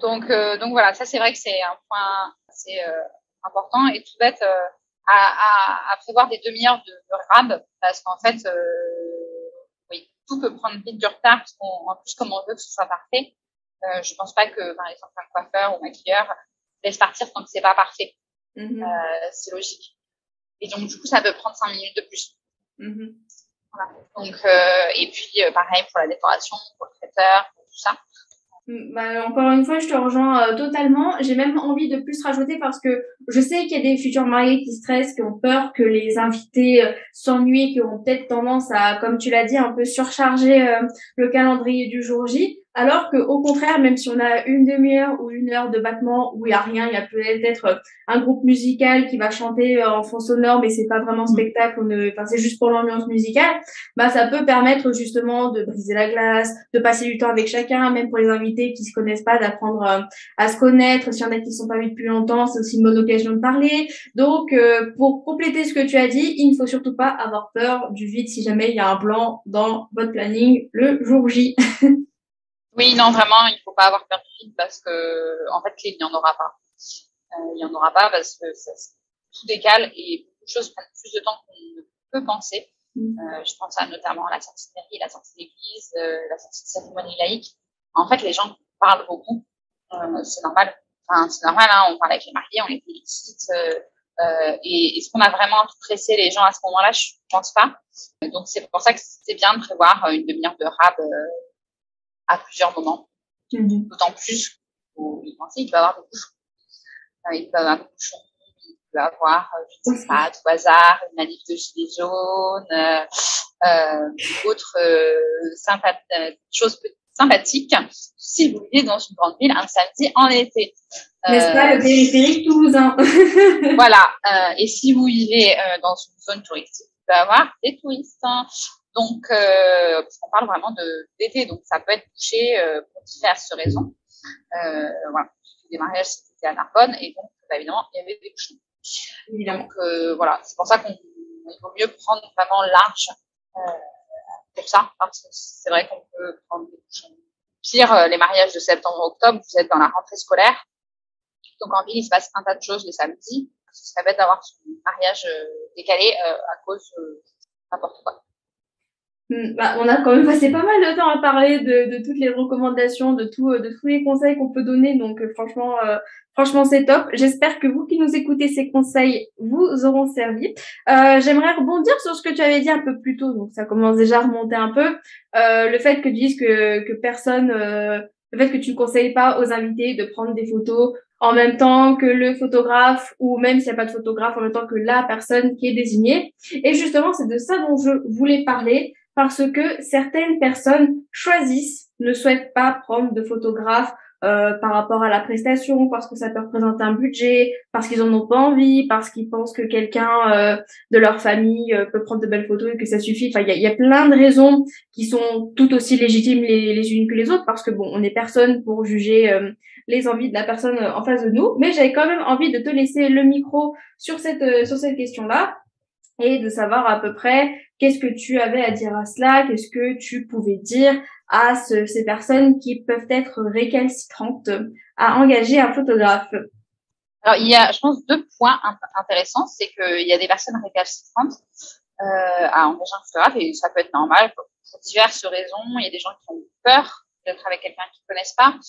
Donc voilà, ça, c'est vrai que c'est un point assez important et tout bête à prévoir des demi-heures de rab parce qu'en fait, oui, tout peut prendre vite du retard parce qu'en plus, comme on veut que ce soit parfait, je pense pas que, par exemple, un coiffeur ou maquilleur laisse partir tant que c'est pas parfait. C'est logique. Et donc, du coup, ça peut prendre 5 minutes de plus. Voilà. Donc, et puis, pareil pour la décoration, pour le traiteur, pour tout ça. Bah, encore une fois, je te rejoins totalement. J'ai même envie de plus rajouter parce que je sais qu'il y a des futurs mariés qui stressent, qui ont peur que les invités s'ennuient, qui ont peut-être tendance à, comme tu l'as dit, un peu surcharger le calendrier du jour J. Alors que, au contraire, même si on a une demi-heure ou une heure de battement où il y a rien, il y a peut-être un groupe musical qui va chanter en fond sonore, mais c'est pas vraiment spectacle, c'est juste pour l'ambiance musicale. Bah, ça peut permettre justement de briser la glace, de passer du temps avec chacun, même pour les invités qui se connaissent pas, d'apprendre à se connaître. S'il y en a qui sont pas vus depuis longtemps, c'est aussi une bonne occasion de parler. Donc, pour compléter ce que tu as dit, il ne faut surtout pas avoir peur du vide si jamais il y a un blanc dans votre planning le jour J. Oui, non, vraiment, il faut pas avoir peur du vide parce que, en fait, il n'y en aura pas. Il n'y en aura pas parce que tout décale et beaucoup de choses prennent plus de temps qu'on ne peut penser. Je pense notamment à la sortie de mairie, la sortie d'église, la sortie de cérémonie laïque. En fait, les gens parlent beaucoup. C'est normal. Enfin, c'est normal, hein, on parle avec les mariés, on les félicite. Et est-ce qu'on a vraiment pressé les gens à ce moment-là? Je pense pas. Donc, c'est pour ça que c'est bien de prévoir une demi-heure de rab à plusieurs moments. D'autant plus qu'il peut y avoir des bouchons. Il peut y avoir des bouchons. Il peut y avoir, je ne sais pas, tout hasard, une manif de gilets jaunes, autre chose sympathique si vous vivez dans une grande ville un samedi en été. N'est-ce pas, le périphérique toulousain? Voilà. Et si vous vivez dans une zone touristique, il peut y avoir des touristes. Donc, parce qu'on parle vraiment d'été, donc ça peut être bouché pour diverses raisons. Voilà. J'ai fait des mariages, c'était à Narbonne, et donc, évidemment, il y avait des bouchons. Donc, voilà. C'est pour ça qu'il vaut mieux prendre vraiment large pour ça, parce que c'est vrai qu'on peut prendre des bouchons. Pire, les mariages de septembre-octobre, vous êtes dans la rentrée scolaire. Donc, en ville, il se passe un tas de choses les samedis. Ce serait bête d'avoir son mariage décalé à cause de n'importe quoi. Bah, on a quand même passé pas mal de temps à parler de toutes les recommandations, de tous les conseils qu'on peut donner. Donc, franchement, c'est top. J'espère que vous qui nous écoutez, ces conseils vous auront servi. J'aimerais rebondir sur ce que tu avais dit un peu plus tôt. Donc, ça commence déjà à remonter un peu. Le fait que tu dises que personne, le fait que tu ne conseilles pas aux invités de prendre des photos en même temps que le photographe ou même s'il n'y a pas de photographe, en même temps que la personne qui est désignée. Et justement, c'est de ça dont je voulais parler. Parce que certaines personnes ne souhaitent pas prendre de photographe par rapport à la prestation, parce que ça peut représenter un budget, parce qu'ils en ont pas envie, parce qu'ils pensent que quelqu'un de leur famille peut prendre de belles photos et que ça suffit. Enfin, il y a plein de raisons qui sont tout aussi légitimes les unes que les autres, parce que bon, on n'est personne pour juger les envies de la personne en face de nous. Mais j'avais quand même envie de te laisser le micro sur cette question-là. Et de savoir à peu près qu'est-ce que tu avais à dire à cela, qu'est-ce que tu pouvais dire à ces personnes qui peuvent être récalcitrantes à engager un photographe. Alors, il y a, je pense, deux points intéressants. C'est qu'il y a des personnes récalcitrantes à engager un photographe et ça peut être normal pour diverses raisons. Il y a des gens qui ont peur d'être avec quelqu'un qu'ils ne connaissent pas, ou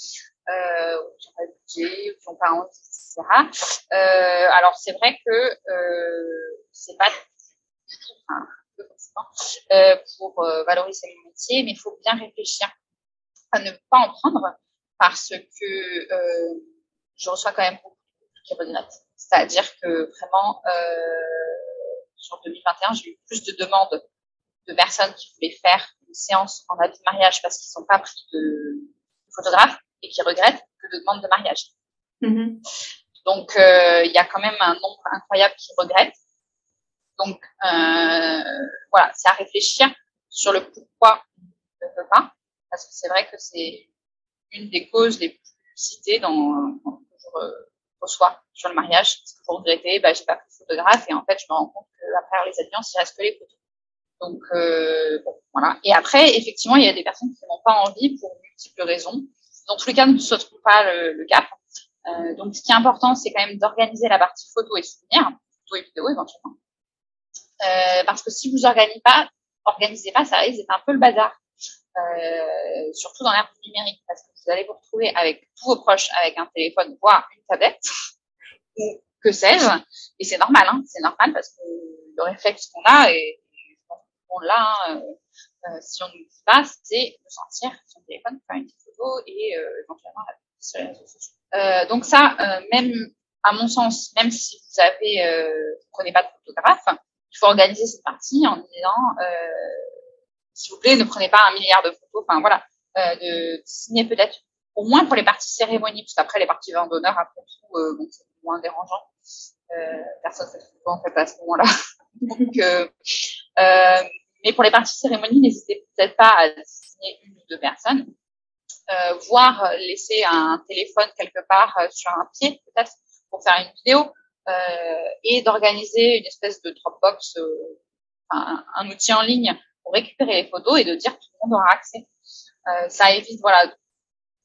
qui n'ont pas de budget, ou qui n'ont pas envie, etc. Alors, c'est vrai que c'est pas un peu constant pour valoriser le métier, mais il faut bien réfléchir à ne pas en prendre parce que je reçois quand même beaucoup qui regrettent. C'est-à-dire que vraiment, sur 2021, j'ai eu plus de demandes de personnes qui voulaient faire une séance en habit de mariage parce qu'ils n'ont pas pris de photographe et qui regrettent que de demandes de mariage. Mm-hmm. Donc, il y a quand même un nombre incroyable qui regrettent. Donc, voilà, c'est à réfléchir sur le pourquoi on ne peut pas. Parce que c'est vrai que c'est une des causes les plus citées quand je reçois sur le mariage. Parce que pour regretter, j'ai pas pris de photographe et en fait, je me rends compte qu'après les alliances, il reste que les photos. Donc, bon, voilà. Et après, effectivement, il y a des personnes qui n'ont pas envie pour multiples raisons. Dans tous les cas, nous ne sauterons pas le gap. Donc, ce qui est important, c'est quand même d'organiser la partie photo et souvenirs, photo et vidéo éventuellement. Parce que si vous organisez pas, ça risque d'être un peu le bazar. Surtout dans l'ère numérique, parce que vous allez vous retrouver avec tous vos proches avec un téléphone, voire une tablette, ou que sais-je, et c'est normal, hein, c'est normal parce que le réflexe qu'on a, et je pense qu'on l'a, si on ne le dit pas, c'est de sortir son téléphone, faire une petite photo et éventuellement la publier sur les réseaux sociaux. Donc ça, même à mon sens, même si vous prenez pas de photographe, il faut organiser cette partie en disant s'il vous plaît, ne prenez pas 1 milliard de photos. Enfin, voilà, de signer peut-être au moins pour les parties cérémonies, parce qu'après, les parties vin d'honneur, après tout, bon, c'est moins dérangeant. Personne ne fait de photos, en fait, à ce moment-là. Donc, mais pour les parties cérémonies, n'hésitez peut-être pas à signer une ou deux personnes, voire laisser un téléphone quelque part sur un pied, peut-être, pour faire une vidéo, et d'organiser une espèce de Dropbox, un outil en ligne pour récupérer les photos et de dire que tout le monde aura accès. Ça évite, voilà,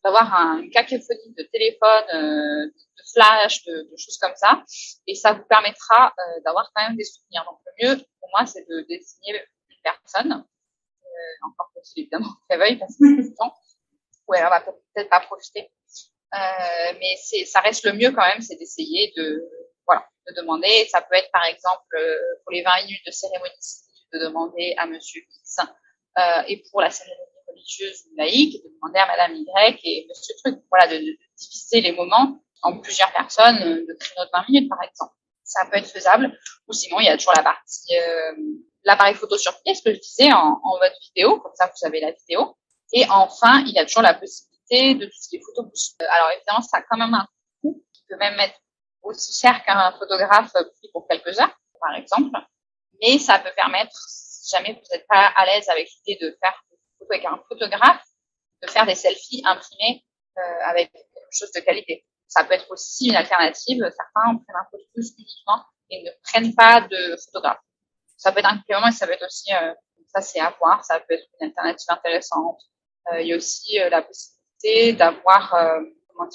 d'avoir une cacophonie de téléphone, de flash, de choses comme ça. Et ça vous permettra d'avoir quand même des souvenirs. Donc, le mieux, pour moi, c'est de désigner une personne, encore faut-il évidemment qu'elle veuille, parce que c'est le temps où elle va peut-être pas profiter. Mais ça reste le mieux quand même, c'est d'essayer de demander. Ça peut être, par exemple, pour les 20 minutes de cérémonie, de demander à Monsieur X, et pour la cérémonie religieuse ou laïque, de demander à Madame Y et Monsieur Truc. Voilà, de diviser les moments en plusieurs personnes, de créneaux de 20 minutes, par exemple. Ça peut être faisable. Ou sinon, il y a toujours la partie, l'appareil photo sur pied, ce que je disais, en mode vidéo. Comme ça, vous avez la vidéo. Et enfin, il y a toujours la possibilité de tout ce qui est photobooth. Alors, évidemment, ça a quand même un coût qui peut même être aussi cher qu'un photographe pris pour quelques heures, par exemple. Mais ça peut permettre, si jamais vous n'êtes pas à l'aise avec l'idée de faire des photos avec un photographe, de faire des selfies imprimés avec quelque chose de qualité. Ça peut être aussi une alternative. Certains prennent un photobooth uniquement et ne prennent pas de photographe. Ça peut être un complément et ça peut être aussi, ça c'est à voir, ça peut être une alternative intéressante. Il y a aussi la possibilité d'avoir, comment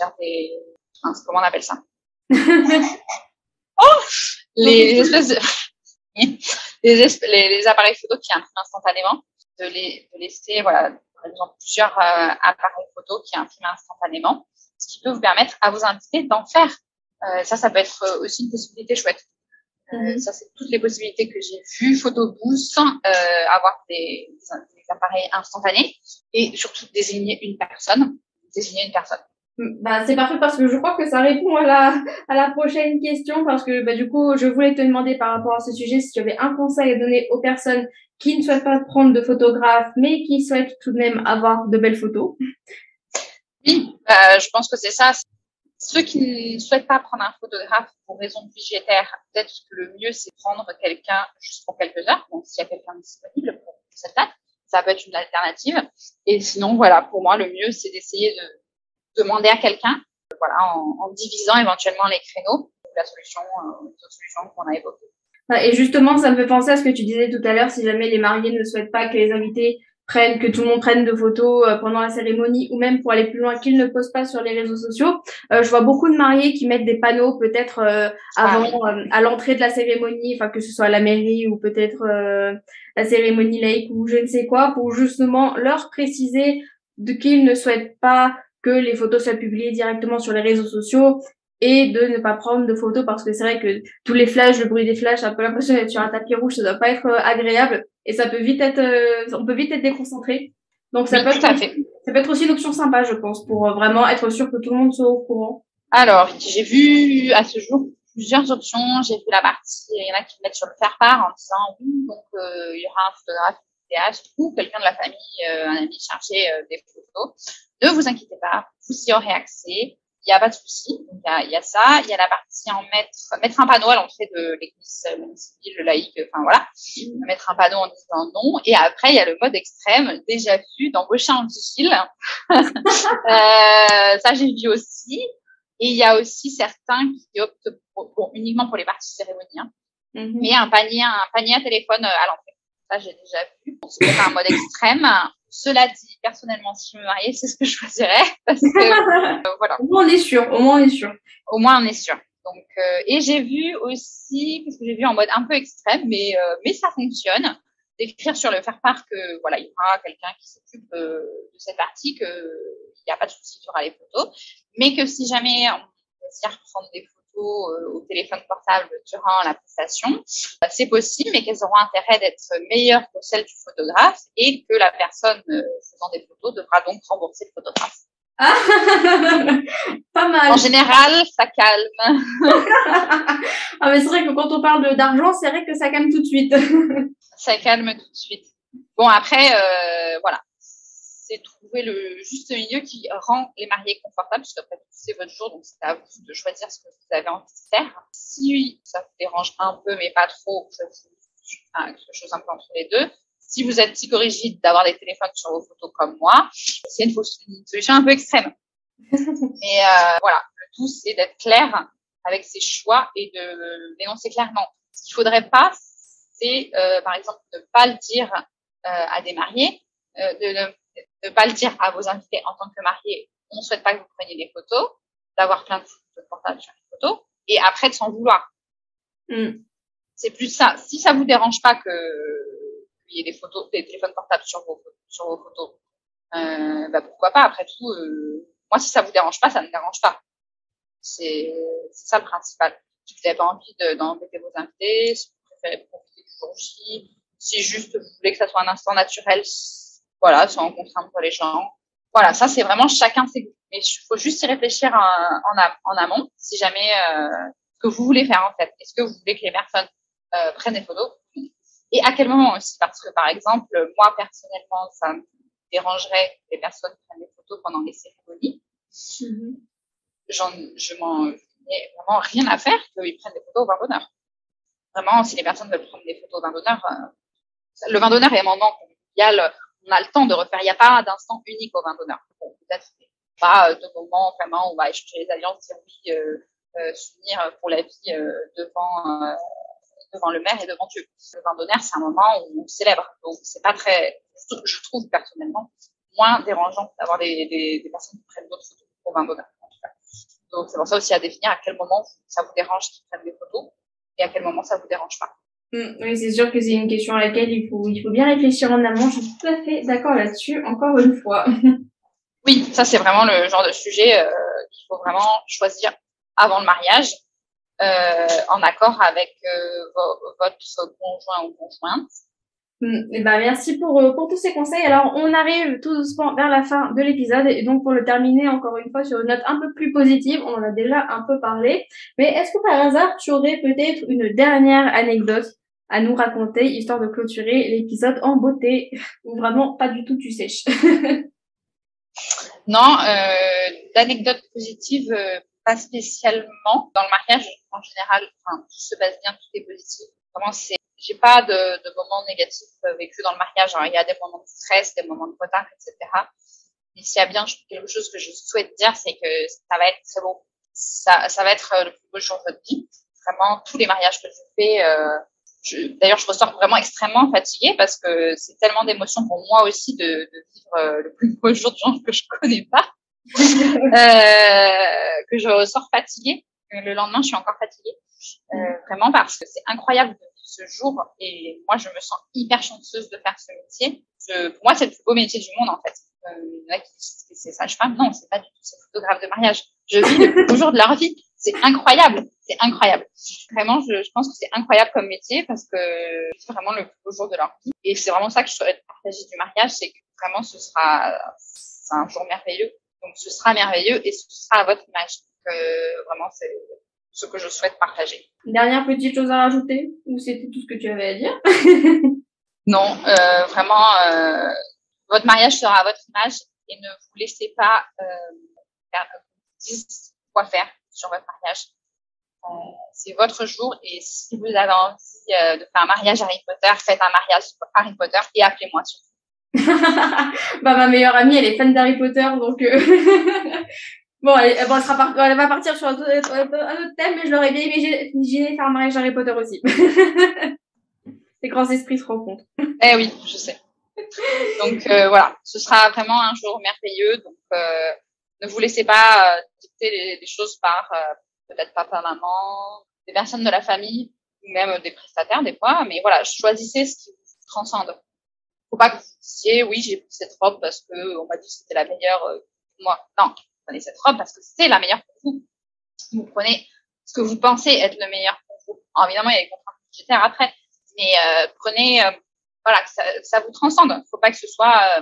on appelle ça? Les espèces de... les appareils photo qui impriment instantanément, de laisser, voilà, par exemple, plusieurs appareils photo qui impriment instantanément, ce qui peut vous permettre à vos invités d'en faire. Ça peut être aussi une possibilité chouette. Ça, c'est toutes les possibilités que j'ai vues, photobooth, avoir des appareils instantanés et surtout désigner une personne. C'est parfait parce que je crois que ça répond à la prochaine question parce que du coup je voulais te demander par rapport à ce sujet si tu avais un conseil à donner aux personnes qui ne souhaitent pas prendre de photographe mais qui souhaitent tout de même avoir de belles photos. Oui, je pense que c'est ça. Ceux qui ne souhaitent pas prendre un photographe pour raison budgétaire, peut-être que le mieux c'est de prendre quelqu'un juste pour quelques heures. Donc s'il y a quelqu'un disponible pour cette date, ça peut être une alternative. Et sinon, voilà, pour moi le mieux c'est d'essayer de demander à quelqu'un, voilà, en divisant éventuellement les créneaux, la solution, les autres solutions qu'on a évoquées. Et justement, ça me fait penser à ce que tu disais tout à l'heure, si jamais les mariés ne souhaitent pas que les invités que tout le monde prenne de photos pendant la cérémonie, ou même pour aller plus loin, qu'ils ne postent pas sur les réseaux sociaux. Je vois beaucoup de mariés qui mettent des panneaux peut-être avant, à l'entrée de la cérémonie, enfin que ce soit à la mairie ou peut-être la cérémonie laïque ou je ne sais quoi, pour justement leur préciser qu'ils ne souhaitent pas que les photos soient publiées directement sur les réseaux sociaux et de ne pas prendre de photos parce que c'est vrai que tous les flashs, le bruit des flashs, un peu l'impression d'être sur un tapis rouge, ça doit pas être agréable et ça peut vite être, on peut vite être déconcentré. Donc ça peut être aussi une option sympa, je pense, pour vraiment être sûr que tout le monde soit au courant. Alors, j'ai vu à ce jour plusieurs options. J'ai vu la partie, il y en a qui mettent sur le faire-part en disant oui, donc il y aura un photographe, vidéaste ou quelqu'un de la famille, un ami chargé des photos. Ne vous inquiétez pas, vous y aurez accès. Il n'y a pas de souci. Donc, il y a ça. Il y a la partie en mettre un panneau à l'entrée de l'église civile, le laïque, enfin voilà. Mettre un panneau en disant non. Et après, il y a le mode extrême, déjà vu, d'embaucher un vigile. Ça, j'ai vu aussi. Et il y a aussi certains qui optent uniquement pour les parties cérémonies, hein. Mais un panier à téléphone à l'entrée. Ça, j'ai déjà vu. Bon, c'est peut-être un mode extrême. Cela dit, personnellement, si je me mariais, c'est ce que je choisirais. Parce que, voilà. Au moins, on est sûr. Au moins, on est sûr. Donc, et j'ai vu aussi, parce que j'ai vu en mode un peu extrême, mais ça fonctionne, d'écrire sur le faire-part que, voilà, il y aura quelqu'un qui s'occupe de cette partie, que il n'y a pas de souci, il y aura les photos, mais que si jamais on désire prendre des photos au téléphone portable durant la prestation, c'est possible, mais qu'elles auront intérêt d'être meilleures que celles du photographe et que la personne faisant des photos devra donc rembourser le photographe. Pas mal. En général, ça calme. Ah, mais c'est vrai que quand on parle d'argent, c'est vrai que ça calme tout de suite. Ça calme tout de suite. Bon, après, voilà. C'est trouver le juste milieu qui rend les mariés confortables, parce qu'après tout, c'est votre jour, donc c'est à vous de choisir ce que vous avez envie de faire. Si ça vous dérange un peu, mais pas trop, quelque chose un peu entre les deux. Si vous êtes psychorigide d'avoir des téléphones sur vos photos comme moi, c'est une solution un peu extrême. Mais voilà, le tout, c'est d'être clair avec ses choix et de l'énoncer clairement. Ce qu'il faudrait pas, c'est, par exemple, ne pas le dire à des mariés, de ne pas le dire à vos invités en tant que mariés. On ne souhaite pas que vous preniez des photos, d'avoir plein de photos portables sur les photos, et après de s'en vouloir. C'est plus ça. Si ça vous dérange pas qu'il y ait des téléphones portables sur vos photos, pourquoi pas. Après tout, moi, si ça vous dérange pas, ça ne me dérange pas. C'est ça le principal. Si vous n'avez pas envie d'embêter vos invités, si vous préférez profiter du jour J, si juste vous voulez que ça soit un instant naturel, voilà, sans contraindre les gens. Voilà, ça c'est vraiment chacun ses goûts. Mais il faut juste y réfléchir en amont, si jamais ce que vous voulez faire en fait. Est-ce que vous voulez que les personnes prennent des photos? Et à quel moment aussi? Parce que par exemple, moi personnellement, ça me dérangerait que les personnes prennent des photos pendant les cérémonies. Je m'en ai vraiment rien à faire qu'ils prennent des photos au vin d'honneur. Vraiment, si les personnes veulent prendre des photos au vin d'honneur, le vin d'honneur est un moment convivial. On a le temps de refaire. Il n'y a pas d'instant unique au vin d'honneur. Bon, peut-être pas de moment vraiment où on va échanger les alliances, dire oui, s'unir pour la vie devant le maire et devant Dieu. Le vin d'honneur, c'est un moment où on célèbre. Donc, c'est pas très, je trouve personnellement, moins dérangeant d'avoir des personnes qui prennent d'autres photos au vin d'honneur. En tout cas. Donc, c'est pour ça aussi à définir à quel moment ça vous dérange qu'ils prennent des photos et à quel moment ça vous dérange pas. Oui, c'est sûr que c'est une question à laquelle il faut bien réfléchir en amont. Je suis tout à fait d'accord là-dessus, encore une fois. Oui, ça c'est vraiment le genre de sujet qu'il faut vraiment choisir avant le mariage, en accord avec votre conjoint ou conjointe. Et merci pour tous ces conseils. Alors, on arrive tout doucement vers la fin de l'épisode. Et donc, pour le terminer, encore une fois, sur une note un peu plus positive, on en a déjà un peu parlé. Mais est-ce que par hasard, tu aurais peut-être une dernière anecdote à nous raconter, histoire de clôturer l'épisode en beauté, ou vraiment pas du tout tu sèches? Non, d'anecdotes positives, pas spécialement. Dans le mariage, en général, tout se passe bien, tout est positif. Vraiment, j'ai pas de moments négatifs vécus dans le mariage. Alors, il y a des moments de stress, des moments de retard, etc. Mais s'il y a bien quelque chose que je souhaite dire, c'est que ça va être très beau. Ça va être le plus beau jour de votre vie. Vraiment, tous les mariages que je fais, D'ailleurs, je ressors vraiment extrêmement fatiguée parce que c'est tellement d'émotions pour moi aussi de vivre le plus beau jour de gens que je connais pas, que je ressors fatiguée. Le lendemain, je suis encore fatiguée, vraiment parce que c'est incroyable de vivre ce jour et moi, je me sens hyper chanceuse de faire ce métier. Pour moi, c'est le plus beau métier du monde en fait. Il y en a qui disent que c'est sage-femme. Non, c'est pas du tout. C'est photographe de mariage. Je vis le plus beau jour de leur vie. C'est incroyable. C'est incroyable. Vraiment, je pense que c'est incroyable comme métier parce que c'est vraiment le plus beau jour de leur vie. Et c'est vraiment ça que je souhaite partager du mariage, c'est que vraiment c'est un jour merveilleux. Donc ce sera merveilleux et ce sera à votre image. Donc vraiment, c'est ce que je souhaite partager. Dernière petite chose à rajouter ou c'était tout ce que tu avais à dire? Non, vraiment, votre mariage sera à votre image et ne vous laissez pas dire quoi faire sur votre mariage. C'est votre jour et si vous avez envie de faire un mariage Harry Potter, faites un mariage Harry Potter et appelez-moi surtout. Bah, ma meilleure amie, elle est fan d'Harry Potter, donc bon, elle va partir sur un autre thème, mais je l'aurais bien imaginé faire un mariage Harry Potter aussi. Les grands esprits se rencontrent. Eh oui, je sais. Donc voilà, ce sera vraiment un jour merveilleux. Donc ne vous laissez pas dicter les choses par peut-être papa, maman, des personnes de la famille ou même des prestataires des fois. Mais voilà, choisissez ce qui vous transcende. Faut pas que vous disiez oui, j'ai pris cette robe parce que on m'a dit que c'était la meilleure pour moi. Non, prenez cette robe parce que c'est la meilleure pour vous. Vous prenez ce que vous pensez être le meilleur pour vous. Alors, évidemment, il y a les contraintes budgétaires après, mais prenez voilà, que ça vous transcende. Faut pas que ce soit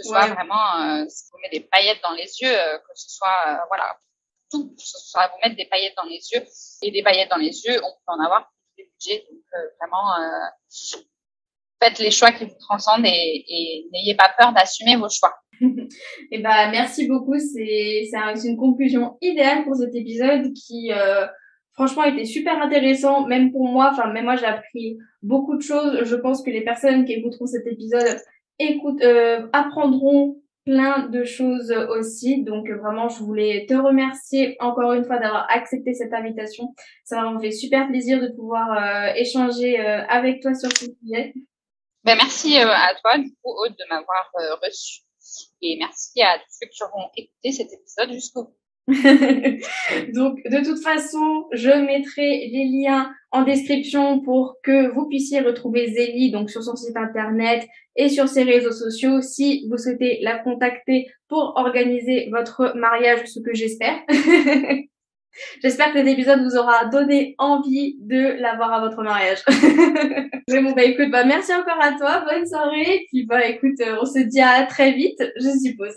vraiment si vous mettez des paillettes dans les yeux, que ce soit voilà, tout, ce soit vous mettre des paillettes dans les yeux et des paillettes dans les yeux, on peut en avoir pour tous les budgets. Donc vraiment faites les choix qui vous transcendent et n'ayez pas peur d'assumer vos choix. Et bah merci beaucoup, c'est une conclusion idéale pour cet épisode qui franchement était super intéressant, même pour moi. Enfin, même moi j'ai appris beaucoup de choses. Je pense que les personnes qui écouteront cet épisode apprendront plein de choses aussi. Donc vraiment, je voulais te remercier encore une fois d'avoir accepté cette invitation. Ça m'a fait super plaisir de pouvoir échanger avec toi sur ce sujet. Ben, merci à toi, du coup, Aude, de m'avoir reçu. Et merci à tous ceux qui auront écouté cet épisode jusqu'au bout. Donc, de toute façon, je mettrai les liens en description pour que vous puissiez retrouver Zélie, donc sur son site internet et sur ses réseaux sociaux, si vous souhaitez la contacter pour organiser votre mariage, ce que j'espère. J'espère que cet épisode vous aura donné envie de l'avoir à votre mariage. Mais bon, bah écoute, bah merci encore à toi, bonne soirée, puis bah écoute, on se dit à très vite, je suppose.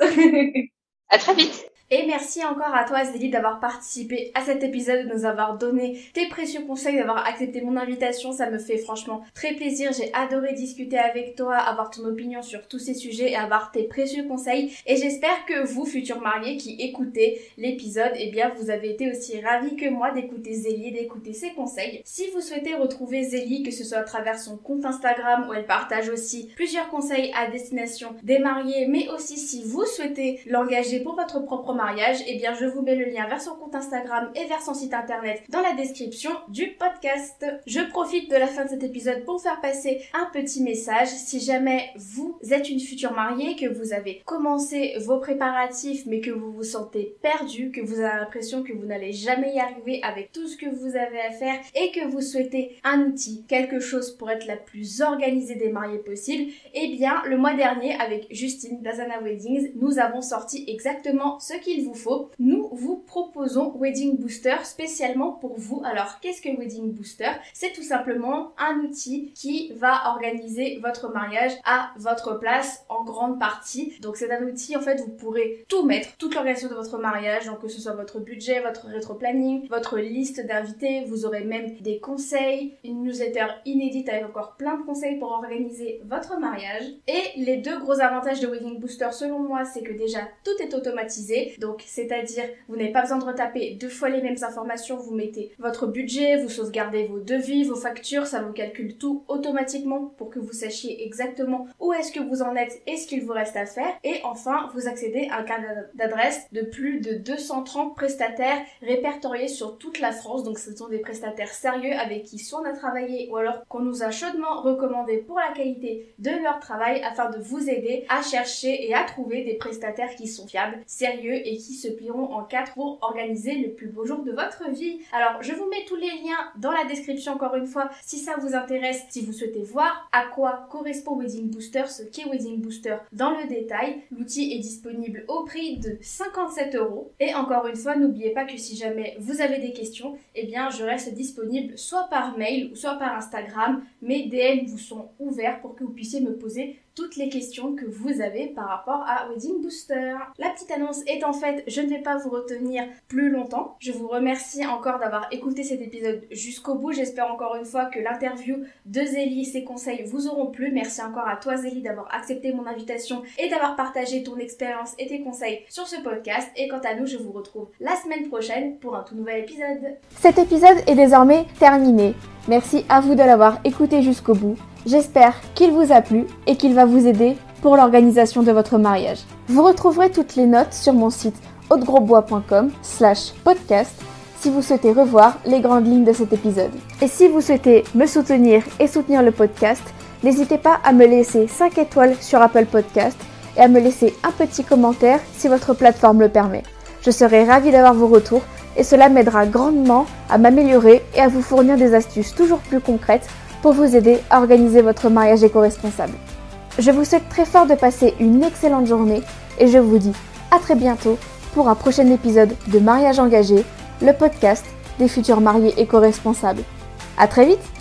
À très vite. Et merci encore à toi Zélie d'avoir participé à cet épisode, de nous avoir donné tes précieux conseils, d'avoir accepté mon invitation. Ça me fait franchement très plaisir. J'ai adoré discuter avec toi, avoir ton opinion sur tous ces sujets et avoir tes précieux conseils. Et j'espère que vous, futurs mariés qui écoutez l'épisode, eh bien vous avez été aussi ravis que moi d'écouter Zélie, d'écouter ses conseils. Si vous souhaitez retrouver Zélie, que ce soit à travers son compte Instagram où elle partage aussi plusieurs conseils à destination des mariés, mais aussi si vous souhaitez l'engager pour votre propre mariage, eh bien je vous mets le lien vers son compte Instagram et vers son site internet dans la description du podcast. Je profite de la fin de cet épisode pour faire passer un petit message. Si jamais vous êtes une future mariée, que vous avez commencé vos préparatifs mais que vous vous sentez perdu, que vous avez l'impression que vous n'allez jamais y arriver avec tout ce que vous avez à faire et que vous souhaitez un outil, quelque chose pour être la plus organisée des mariés possible, eh bien le mois dernier avec Justine d'Azana Weddings, nous avons sorti exactement ce qu'il vous faut. Nous vous proposons Wedding Booster spécialement pour vous. Alors qu'est-ce que Wedding Booster? C'est tout simplement un outil qui va organiser votre mariage à votre place en grande partie. Donc c'est un outil, en fait vous pourrez tout mettre, toute l'organisation de votre mariage, donc que ce soit votre budget, votre rétro-planning, votre liste d'invités, vous aurez même des conseils, une newsletter inédite avec encore plein de conseils pour organiser votre mariage. Et les deux gros avantages de Wedding Booster selon moi, c'est que déjà tout est automatisé. Donc, c'est-à-dire, vous n'avez pas besoin de retaper 2 fois les mêmes informations, vous mettez votre budget, vous sauvegardez vos devis, vos factures, ça vous calcule tout automatiquement pour que vous sachiez exactement où est-ce que vous en êtes et ce qu'il vous reste à faire. Et enfin, vous accédez à un carnet d'adresses de plus de 230 prestataires répertoriés sur toute la France. Donc, ce sont des prestataires sérieux avec qui soit on a travaillé ou alors qu'on nous a chaudement recommandé pour la qualité de leur travail afin de vous aider à chercher et à trouver des prestataires qui sont fiables, sérieux et qui se plieront en 4 pour organiser le plus beau jour de votre vie. Alors, je vous mets tous les liens dans la description encore une fois si ça vous intéresse, si vous souhaitez voir à quoi correspond Wedding Booster, ce qu'est Wedding Booster dans le détail. L'outil est disponible au prix de 57 €. Et encore une fois, n'oubliez pas que si jamais vous avez des questions, eh bien, je reste disponible soit par mail ou soit par Instagram. Mes DM vous sont ouverts pour que vous puissiez me poser toutes les questions que vous avez par rapport à Wedding Booster. La petite annonce étant faite, je ne vais pas vous retenir plus longtemps. Je vous remercie encore d'avoir écouté cet épisode jusqu'au bout. J'espère encore une fois que l'interview de Zélie et ses conseils vous auront plu. Merci encore à toi Zélie d'avoir accepté mon invitation et d'avoir partagé ton expérience et tes conseils sur ce podcast. Et quant à nous, je vous retrouve la semaine prochaine pour un tout nouvel épisode. Cet épisode est désormais terminé. Merci à vous de l'avoir écouté jusqu'au bout. J'espère qu'il vous a plu et qu'il va vous aider pour l'organisation de votre mariage. Vous retrouverez toutes les notes sur mon site audegrosbois.com/podcast si vous souhaitez revoir les grandes lignes de cet épisode. Et si vous souhaitez me soutenir et soutenir le podcast, n'hésitez pas à me laisser 5 étoiles sur Apple Podcast et à me laisser un petit commentaire si votre plateforme le permet. Je serai ravie d'avoir vos retours et cela m'aidera grandement à m'améliorer et à vous fournir des astuces toujours plus concrètes pour vous aider à organiser votre mariage éco-responsable. Je vous souhaite très fort de passer une excellente journée et je vous dis à très bientôt pour un prochain épisode de Mariage engagé, le podcast des futurs mariés éco-responsables. À très vite!